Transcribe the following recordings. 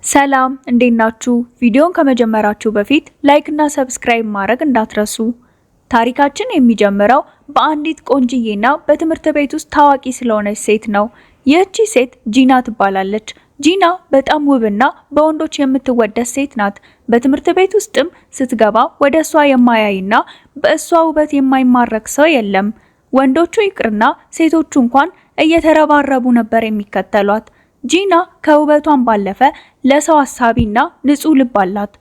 ሰላም እንዴት ናችሁ? ቪዲዮን ከመጀመራችሁ በፊት ላይክ እና ሰብስክራይብ ማድረግ እንዳትረሱ። ታሪካችን የሚጀምረው በአንዲት ቆንጅዬና በትምህርት ቤት ውስጥ ታዋቂ ስለሆነች ሴት ነው። ይህቺ ሴት ጂና ትባላለች። ጂና በጣም ውብና በወንዶች የምትወደድ ሴት ናት። በትምህርት ቤት ውስጥም ስትገባ ወደ እሷ የማያይና በእሷ ውበት የማይማረክ ሰው የለም። ወንዶቹ ይቅርና ሴቶቹ እንኳን እየተረባረቡ ነበር የሚከተሏት። ጂና ከውበቷን ባለፈ ለሰው አሳቢና ንጹህ ልብ አላት።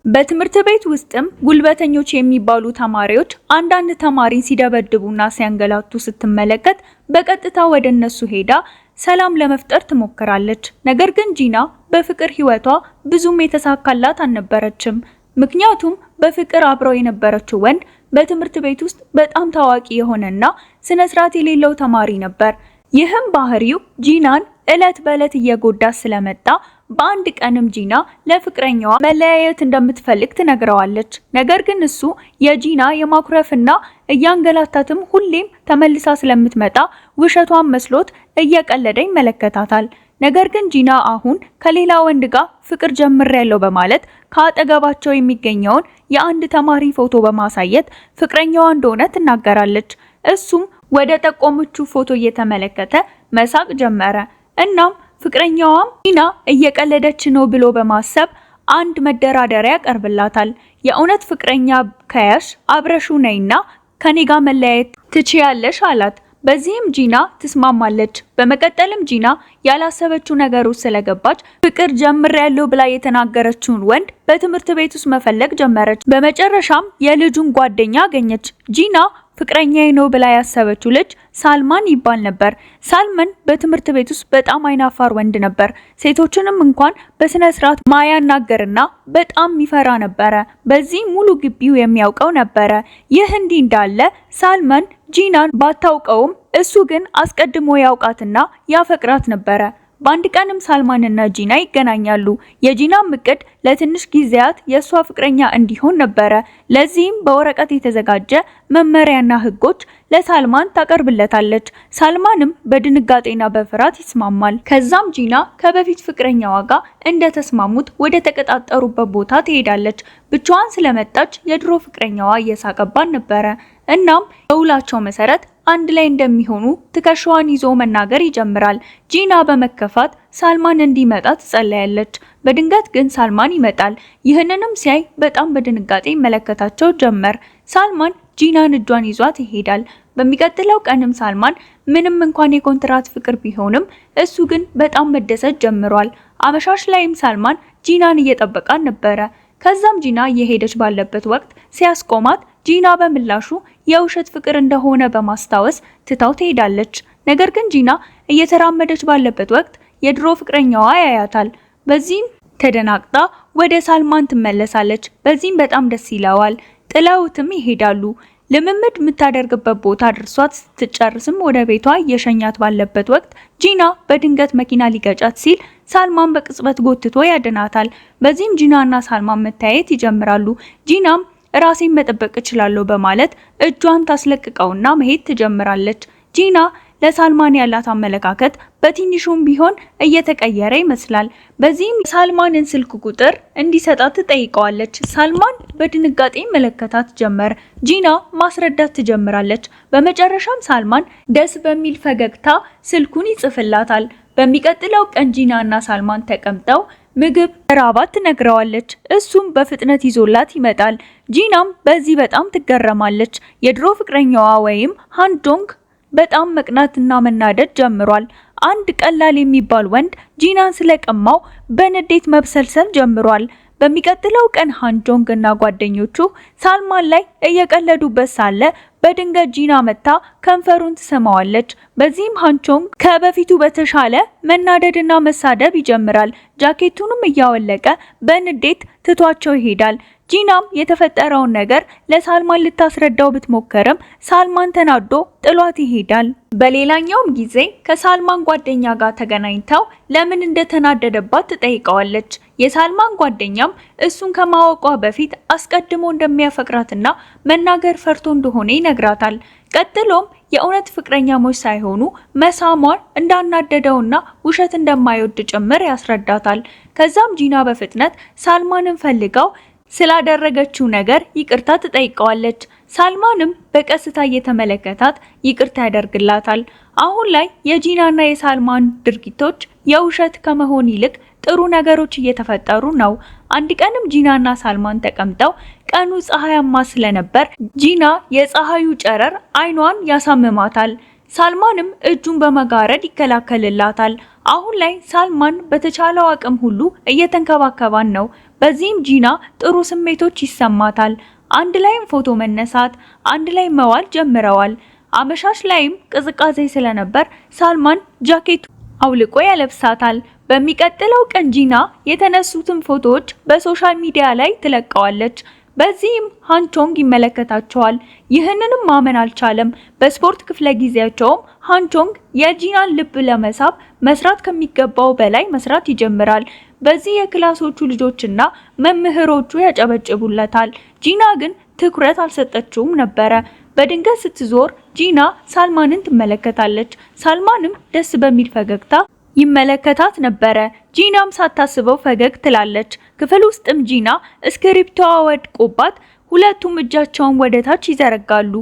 በትምህርት ቤት ውስጥም ጉልበተኞች የሚባሉ ተማሪዎች አንዳንድ ተማሪን ሲደበድቡና ሲያንገላቱ ስትመለከት በቀጥታ ወደ እነሱ ሄዳ ሰላም ለመፍጠር ትሞክራለች። ነገር ግን ጂና በፍቅር ህይወቷ ብዙም የተሳካላት አልነበረችም። ምክንያቱም በፍቅር አብረው የነበረችው ወንድ በትምህርት ቤት ውስጥ በጣም ታዋቂ የሆነና ስነ ስርዓት የሌለው ተማሪ ነበር። ይህም ባህሪው ጂናን እለት በእለት እየጎዳት ስለመጣ በአንድ ቀንም ጂና ለፍቅረኛዋ መለያየት እንደምትፈልግ ትነግረዋለች። ነገር ግን እሱ የጂና የማኩረፍና እያንገላታትም ሁሌም ተመልሳ ስለምትመጣ ውሸቷን መስሎት እየቀለደ ይመለከታታል። ነገር ግን ጂና አሁን ከሌላ ወንድ ጋር ፍቅር ጀምሬያለሁ በማለት ከአጠገባቸው የሚገኘውን የአንድ ተማሪ ፎቶ በማሳየት ፍቅረኛዋ እንደሆነ ትናገራለች። እሱም ወደ ጠቆመችው ፎቶ እየተመለከተ መሳቅ ጀመረ። እናም ፍቅረኛዋም ጂና እየቀለደች ነው ብሎ በማሰብ አንድ መደራደሪያ ያቀርብላታል። የእውነት ፍቅረኛ ከያሽ አብረሹ ነይና ከኔ ጋር መለያየት ትችያለሽ አላት። በዚህም ጂና ትስማማለች። በመቀጠልም ጂና ያላሰበችው ነገር ውስጥ ስለገባች ፍቅር ጀምሬያለሁ ብላ የተናገረችውን ወንድ በትምህርት ቤት ውስጥ መፈለግ ጀመረች። በመጨረሻም የልጁን ጓደኛ አገኘች። ጂና ፍቅረኛዬ ነው ብላ ያሰበችው ልጅ ሳልማን ይባል ነበር። ሳልማን በትምህርት ቤት ውስጥ በጣም አይናፋር ወንድ ነበር። ሴቶችንም እንኳን በስነ ስርዓት ማያናገርና በጣም ይፈራ ነበረ። በዚህ ሙሉ ግቢው የሚያውቀው ነበረ። ይህ እንዲህ እንዳለ ሳልማን ጂናን ባታውቀውም እሱ ግን አስቀድሞ ያውቃትና ያፈቅራት ነበረ። በአንድ ቀንም ሳልማንና ጂና ይገናኛሉ። የጂናም እቅድ ለትንሽ ጊዜያት የሷ ፍቅረኛ እንዲሆን ነበረ። ለዚህም በወረቀት የተዘጋጀ መመሪያና ህጎች ለሳልማን ታቀርብለታለች። ሳልማንም በድንጋጤና በፍርሃት ይስማማል። ከዛም ጂና ከበፊት ፍቅረኛዋ ጋር እንደተስማሙት ወደ ተቀጣጠሩበት ቦታ ትሄዳለች። ብቻዋን ስለመጣች የድሮ ፍቅረኛዋ እየሳቀባን ነበረ። እናም በውላቸው መሰረት አንድ ላይ እንደሚሆኑ ትከሻዋን ይዞ መናገር ይጀምራል። ጂና በመከፋት ሳልማን እንዲመጣ ትጸለያለች። በድንገት ግን ሳልማን ይመጣል። ይህንንም ሲያይ በጣም በድንጋጤ ይመለከታቸው ጀመር። ሳልማን ጂናን እጇን ይዟት ይሄዳል። በሚቀጥለው ቀንም ሳልማን ምንም እንኳን የኮንትራት ፍቅር ቢሆንም እሱ ግን በጣም መደሰት ጀምሯል። አመሻሽ ላይም ሳልማን ጂናን እየጠበቃት ነበረ። ከዛም ጂና እየሄደች ባለበት ወቅት ሲያስቆማት ጂና በምላሹ የውሸት ፍቅር እንደሆነ በማስታወስ ትታው ትሄዳለች። ነገር ግን ጂና እየተራመደች ባለበት ወቅት የድሮ ፍቅረኛዋ ያያታል። በዚህም ተደናቅጣ ወደ ሳልማን ትመለሳለች። በዚህም በጣም ደስ ይለዋል። ጥለውትም ይሄዳሉ። ልምምድ የምታደርግበት ቦታ ድርሷት ስትጨርስም ወደ ቤቷ እየሸኛት ባለበት ወቅት ጂና በድንገት መኪና ሊገጫት ሲል ሳልማን በቅጽበት ጎትቶ ያድናታል። በዚህም ጂናና ሳልማን መታየት ይጀምራሉ። ጂናም ራሴን መጠበቅ እችላለሁ በማለት እጇን ታስለቅቀውና መሄድ ትጀምራለች። ጂና ለሳልማን ያላት አመለካከት በትንሹም ቢሆን እየተቀየረ ይመስላል። በዚህም ሳልማንን ስልክ ቁጥር እንዲሰጣት ትጠይቀዋለች። ሳልማን በድንጋጤ መለከታት ጀመር። ጂና ማስረዳት ትጀምራለች። በመጨረሻም ሳልማን ደስ በሚል ፈገግታ ስልኩን ይጽፍላታል። በሚቀጥለው ቀን ጂናና ሳልማን ተቀምጠው ምግብ ራባት ትነግረዋለች። እሱም በፍጥነት ይዞላት ይመጣል። ጂናም በዚህ በጣም ትገረማለች። የድሮ ፍቅረኛዋ ወይም ሃንጆንግ በጣም መቅናትና መናደድ ጀምሯል። አንድ ቀላል የሚባል ወንድ ጂናን ስለቀማው በንዴት መብሰልሰል ጀምሯል። በሚቀጥለው ቀን ሃንጆንግ እና ጓደኞቹ ሳልማን ላይ እየቀለዱበት ሳለ በድንገት ጂና መታ ከንፈሩን ትሰማዋለች። በዚህም ሃንጆንግ ከበፊቱ በተሻለ መናደድና መሳደብ ይጀምራል። ጃኬቱንም እያወለቀ በንዴት ትቷቸው ይሄዳል። ጂናም የተፈጠረውን ነገር ለሳልማን ልታስረዳው ብትሞክርም ሳልማን ተናዶ ጥሏት ይሄዳል። በሌላኛውም ጊዜ ከሳልማን ጓደኛ ጋር ተገናኝተው ለምን እንደተናደደባት ትጠይቀዋለች። የሳልማን ጓደኛም እሱን ከማወቋ በፊት አስቀድሞ እንደሚያፈቅራትና መናገር ፈርቶ እንደሆነ ይነግራታል። ቀጥሎም የእውነት ፍቅረኛሞች ሳይሆኑ መሳሟን እንዳናደደውና ውሸት እንደማይወድ ጭምር ያስረዳታል። ከዛም ጂና በፍጥነት ሳልማንን ፈልጋው ስላደረገችው ነገር ይቅርታ ትጠይቀዋለች። ሳልማንም በቀስታ እየተመለከታት ይቅርታ ያደርግላታል። አሁን ላይ የጂናና የሳልማን ድርጊቶች የውሸት ከመሆን ይልቅ ጥሩ ነገሮች እየተፈጠሩ ነው። አንድ ቀንም ጂናና ሳልማን ተቀምጠው ቀኑ ፀሐያማ ስለነበር ጂና የፀሐዩ ጨረር አይኗን ያሳምማታል። ሳልማንም እጁን በመጋረድ ይከላከልላታል። አሁን ላይ ሳልማን በተቻለው አቅም ሁሉ እየተንከባከባን ነው። በዚህም ጂና ጥሩ ስሜቶች ይሰማታል። አንድ ላይም ፎቶ መነሳት፣ አንድ ላይ መዋል ጀምረዋል። አመሻሽ ላይም ቅዝቃዜ ስለነበር ሳልማን ጃኬቱ አውልቆ ያለብሳታል። በሚቀጥለው ቀን ጂና የተነሱትን ፎቶዎች በሶሻል ሚዲያ ላይ ትለቀዋለች። በዚህም ሃንቾንግ ይመለከታቸዋል። ይህንንም ማመን አልቻለም። በስፖርት ክፍለ ጊዜያቸውም ሃንቾንግ የጂናን ልብ ለመሳብ መስራት ከሚገባው በላይ መስራት ይጀምራል። በዚህ የክላሶቹ ልጆችና መምህሮቹ ያጨበጭቡለታል። ጂና ግን ትኩረት አልሰጠችውም ነበረ። በድንገት ስትዞር ጂና ሳልማንን ትመለከታለች። ሳልማንም ደስ በሚል ፈገግታ ይመለከታት ነበረ። ጂናም ሳታስበው ፈገግ ትላለች። ክፍል ውስጥም ጂና እስክሪፕቷ ወድቆባት ሁለቱም እጃቸውን ወደታች ይዘረጋሉ።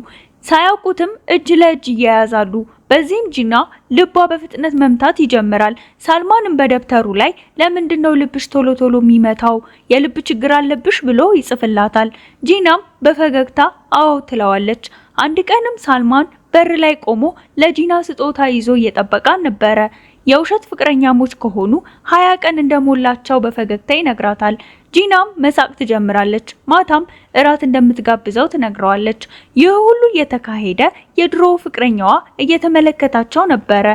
ሳያውቁትም እጅ ለእጅ ይያያዛሉ። በዚህም ጂና ልቧ በፍጥነት መምታት ይጀምራል። ሳልማንም በደብተሩ ላይ ለምንድነው ልብሽ ቶሎ ቶሎ የሚመታው? የልብ ችግር አለብሽ ብሎ ይጽፍላታል። ጂናም በፈገግታ አዎ ትለዋለች። አንድ ቀንም ሳልማን በር ላይ ቆሞ ለጂና ስጦታ ይዞ እየጠበቃት ነበረ። የውሸት ፍቅረኛሞች ከሆኑ 20 ቀን እንደሞላቸው በፈገግታ ይነግራታል። ጂናም መሳቅ ትጀምራለች። ማታም እራት እንደምትጋብዘው ትነግረዋለች። ይህ ሁሉ እየተካሄደ የድሮ ፍቅረኛዋ እየተመለከታቸው ነበረ።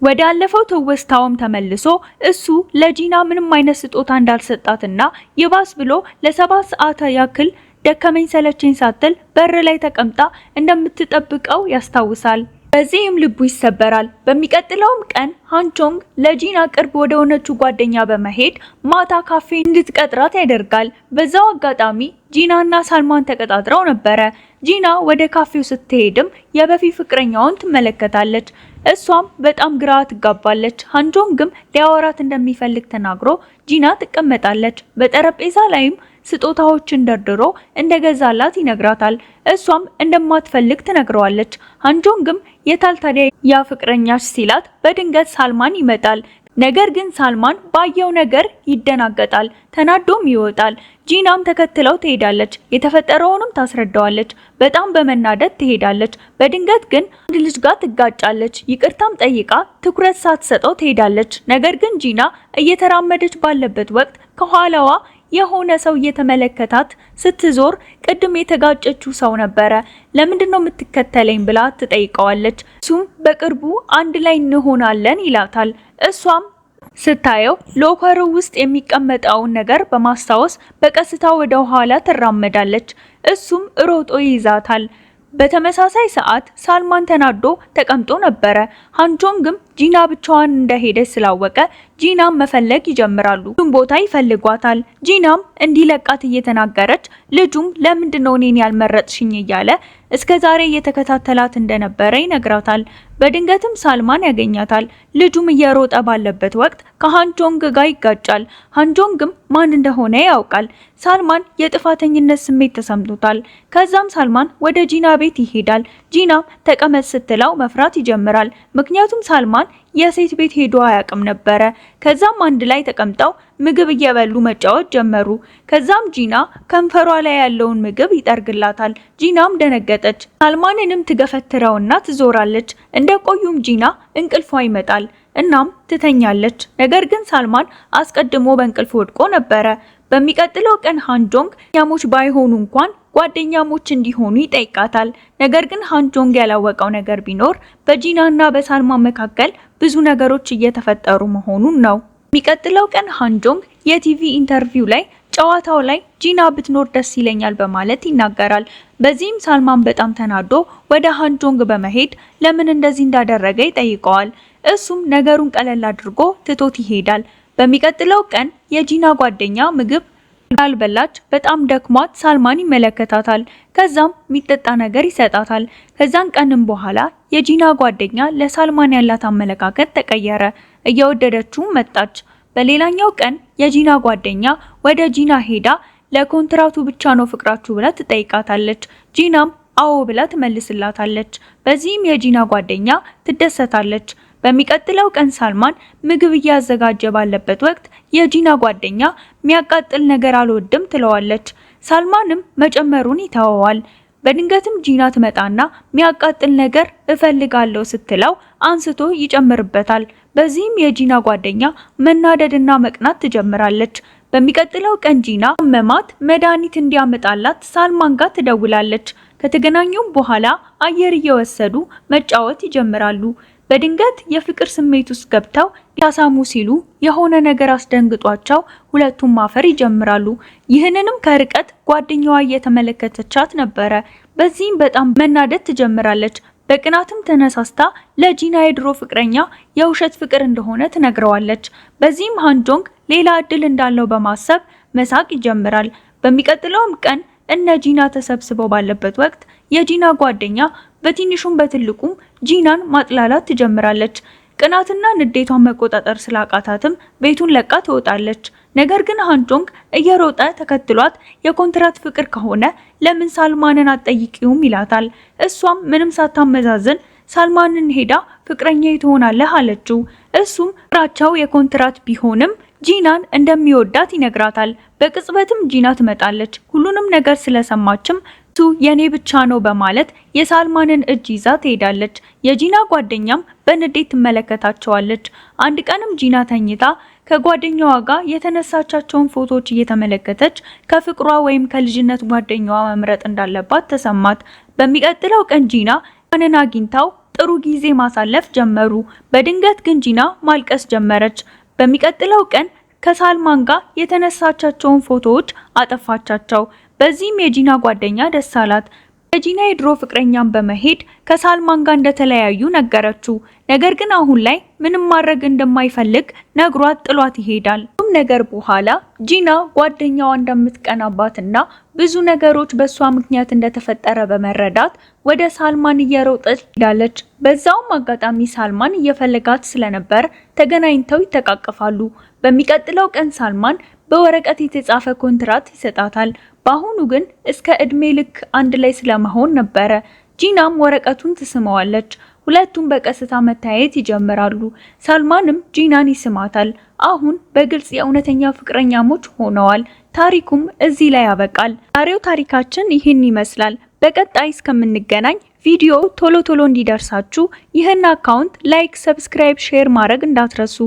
ወደ አለፈው ትውስታውም ተመልሶ እሱ ለጂና ምንም አይነት ስጦታ እንዳልሰጣትና ይባስ ብሎ ለ7 ሰዓት ያክል ደከመኝ ሰለቸኝ ሳትል በር ላይ ተቀምጣ እንደምትጠብቀው ያስታውሳል። በዚህም ልቡ ይሰበራል። በሚቀጥለውም ቀን ሃንቾንግ ለጂና ቅርብ ወደ ሆነችው ጓደኛ በመሄድ ማታ ካፌ እንድትቀጥራት ያደርጋል። በዛው አጋጣሚ ጂናና ሳልማን ተቀጣጥረው ነበረ። ጂና ወደ ካፌው ስትሄድም የበፊት ፍቅረኛውን ትመለከታለች። እሷም በጣም ግራ ትጋባለች። ሃንቾንግም ሊያወራት እንደሚፈልግ ተናግሮ ጂና ትቀመጣለች። በጠረጴዛ ላይም ስጦታዎችን ደርድሮ እንደገዛላት ይነግራታል። እሷም እንደማትፈልግ ትነግረዋለች። ሃንቾንግም የታል ታዲያ ያ ፍቅረኛሽ ሲላት በድንገት ሳልማን ይመጣል። ነገር ግን ሳልማን ባየው ነገር ይደናገጣል፣ ተናዶም ይወጣል። ጂናም ተከትለው ትሄዳለች። የተፈጠረውንም ታስረዳዋለች። በጣም በመናደድ ትሄዳለች። በድንገት ግን አንድ ልጅ ጋር ትጋጫለች። ይቅርታም ጠይቃ ትኩረት ሳትሰጠው ትሄዳለች። ነገር ግን ጂና እየተራመደች ባለበት ወቅት ከኋላዋ የሆነ ሰው እየተመለከታት ስትዞር ቅድም የተጋጨችው ሰው ነበረ። ለምንድነው የምትከተለኝ ብላ ትጠይቀዋለች። እሱም በቅርቡ አንድ ላይ እንሆናለን ይላታል። እሷም ስታየው ሎከሩ ውስጥ የሚቀመጠውን ነገር በማስታወስ በቀስታ ወደ ኋላ ትራመዳለች። እሱም ሮጦ ይይዛታል። በተመሳሳይ ሰዓት ሳልማን ተናዶ ተቀምጦ ነበረ። ሃንቾንግም ጂና ብቻዋን እንደሄደች ስላወቀ ጂናም መፈለግ ይጀምራሉ። ሁሉም ቦታ ይፈልጓታል። ጂናም እንዲለቃት እየተናገረች ልጁም ለምንድነው እኔን ያልመረጥሽኝ እያለ እስከዛሬ እየተከታተላት እንደነበረ ይነግራታል። በድንገትም ሳልማን ያገኛታል። ልጁም እየሮጠ ባለበት ወቅት ከሃንቾንግ ጋር ይጋጫል። ሃንቾንግም ማን እንደሆነ ያውቃል። ሳልማን የጥፋተኝነት ስሜት ተሰምቶታል። ከዛም ሳልማን ወደ ጂና ቤት ይሄዳል። ጂናም ተቀመጥ ስትለው መፍራት ይጀምራል። ምክንያቱም ሳልማን የሴት ቤት ሄዶ አያውቅም ነበረ። ከዛም አንድ ላይ ተቀምጠው ምግብ እየበሉ መጫወት ጀመሩ። ከዛም ጂና ከንፈሯ ላይ ያለውን ምግብ ይጠርግላታል። ጂናም ደነገጠች። ሳልማንንም ትገፈትረውና ትዞራለች። እንደቆዩም ጂና እንቅልፏ ይመጣል። እናም ትተኛለች። ነገር ግን ሳልማን አስቀድሞ በእንቅልፍ ወድቆ ነበረ። በሚቀጥለው ቀን ሃንቾንግ ጓደኛሞች ባይሆኑ እንኳን ጓደኛሞች እንዲሆኑ ይጠይቃታል። ነገር ግን ሃንቾንግ ያላወቀው ነገር ቢኖር በጂናና በሳልማን መካከል ብዙ ነገሮች እየተፈጠሩ መሆኑን ነው። የሚቀጥለው ቀን ሃንቾንግ የቲቪ ኢንተርቪው ላይ ጨዋታው ላይ ጂና ብትኖር ደስ ይለኛል በማለት ይናገራል። በዚህም ሳልማን በጣም ተናዶ ወደ ሃንቾንግ በመሄድ ለምን እንደዚህ እንዳደረገ ይጠይቀዋል። እሱም ነገሩን ቀለል አድርጎ ትቶት ይሄዳል። በሚቀጥለው ቀን የጂና ጓደኛ ምግብ አልበላች በጣም ደክሟት ሳልማን ይመለከታታል። ከዛም የሚጠጣ ነገር ይሰጣታል። ከዛን ቀንም በኋላ የጂና ጓደኛ ለሳልማን ያላት አመለካከት ተቀየረ። እየወደደችው መጣች። በሌላኛው ቀን የጂና ጓደኛ ወደ ጂና ሄዳ ለኮንትራቱ ብቻ ነው ፍቅራችሁ ብላ ትጠይቃታለች። ጂናም አዎ ብላ ትመልስላታለች። በዚህም የጂና ጓደኛ ትደሰታለች። በሚቀጥለው ቀን ሳልማን ምግብ እያዘጋጀ ባለበት ወቅት የጂና ጓደኛ የሚያቃጥል ነገር አልወድም ትለዋለች። ሳልማንም መጨመሩን ይተወዋል። በድንገትም ጂና ትመጣና የሚያቃጥል ነገር እፈልጋለሁ ስትለው አንስቶ ይጨምርበታል። በዚህም የጂና ጓደኛ መናደድና መቅናት ትጀምራለች። በሚቀጥለው ቀን ጂና መማት መድኃኒት እንዲያመጣላት ሳልማን ጋር ትደውላለች። ከተገናኙም በኋላ አየር እየወሰዱ መጫወት ይጀምራሉ። በድንገት የፍቅር ስሜት ውስጥ ገብተው ሊያሳሙ ሲሉ የሆነ ነገር አስደንግጧቸው ሁለቱም ማፈር ይጀምራሉ። ይህንንም ከርቀት ጓደኛዋ እየተመለከተቻት ነበረ። በዚህም በጣም መናደድ ትጀምራለች። በቅናትም ተነሳስታ ለጂና የድሮ ፍቅረኛ የውሸት ፍቅር እንደሆነ ትነግረዋለች። በዚህም ሃንጆንግ ሌላ እድል እንዳለው በማሰብ መሳቅ ይጀምራል። በሚቀጥለውም ቀን እነ ጂና ተሰብስበው ባለበት ወቅት የጂና ጓደኛ በትንሹም በትልቁም ጂናን ማጥላላት ትጀምራለች። ቅናትና ንዴቷን መቆጣጠር ስላቃታትም ቤቱን ለቃ ትወጣለች። ነገር ግን ሃንጆንግ እየሮጠ ተከትሏት የኮንትራት ፍቅር ከሆነ ለምን ሳልማንን አትጠይቂውም ይላታል። እሷም ምንም ሳታመዛዝን ሳልማንን ሄዳ ፍቅረኛዬ ትሆናለህ አለችው። እሱም ፍቅራቸው የኮንትራት ቢሆንም ጂናን እንደሚወዳት ይነግራታል። በቅጽበትም ጂና ትመጣለች። ሁሉንም ነገር ስለሰማችም እሱ የኔ ብቻ ነው በማለት የሳልማንን እጅ ይዛ ትሄዳለች። የጂና ጓደኛም በንዴት ትመለከታቸዋለች። አንድ ቀንም ጂና ተኝታ ከጓደኛዋ ጋር የተነሳቻቸውን ፎቶዎች እየተመለከተች ከፍቅሯ ወይም ከልጅነት ጓደኛዋ መምረጥ እንዳለባት ተሰማት። በሚቀጥለው ቀን ጂና ማንን አግኝታው ጥሩ ጊዜ ማሳለፍ ጀመሩ። በድንገት ግን ጂና ማልቀስ ጀመረች። በሚቀጥለው ቀን ከሳልማን ጋር የተነሳቻቸውን ፎቶዎች አጠፋቻቸው። በዚህም የጂና ጓደኛ ደስ አላት። የጂና የድሮ ፍቅረኛም በመሄድ ከሳልማን ጋር እንደተለያዩ ነገረችው። ነገር ግን አሁን ላይ ምንም ማድረግ እንደማይፈልግ ነግሯት ጥሏት ይሄዳል። ሁሉም ነገር በኋላ ጂና ጓደኛዋ እንደምትቀናባትና ብዙ ነገሮች በሷ ምክንያት እንደተፈጠረ በመረዳት ወደ ሳልማን እየሮጠች ሄዳለች። በዛውም አጋጣሚ ሳልማን እየፈለጋት ስለነበር ተገናኝተው ይተቃቀፋሉ። በሚቀጥለው ቀን ሳልማን በወረቀት የተጻፈ ኮንትራት ይሰጣታል። በአሁኑ ግን እስከ እድሜ ልክ አንድ ላይ ስለመሆን ነበረ። ጂናም ወረቀቱን ትስመዋለች። ሁለቱም በቀስታ መታየት ይጀምራሉ። ሳልማንም ጂናን ይስማታል። አሁን በግልጽ የእውነተኛ ፍቅረኛሞች ሆነዋል። ታሪኩም እዚህ ላይ ያበቃል። ዛሬው ታሪካችን ይህን ይመስላል። በቀጣይ እስከምንገናኝ ቪዲዮ ቶሎ እንዲደርሳችሁ ይህን አካውንት ላይክ፣ ሰብስክራይብ፣ ሼር ማድረግ እንዳትረሱ።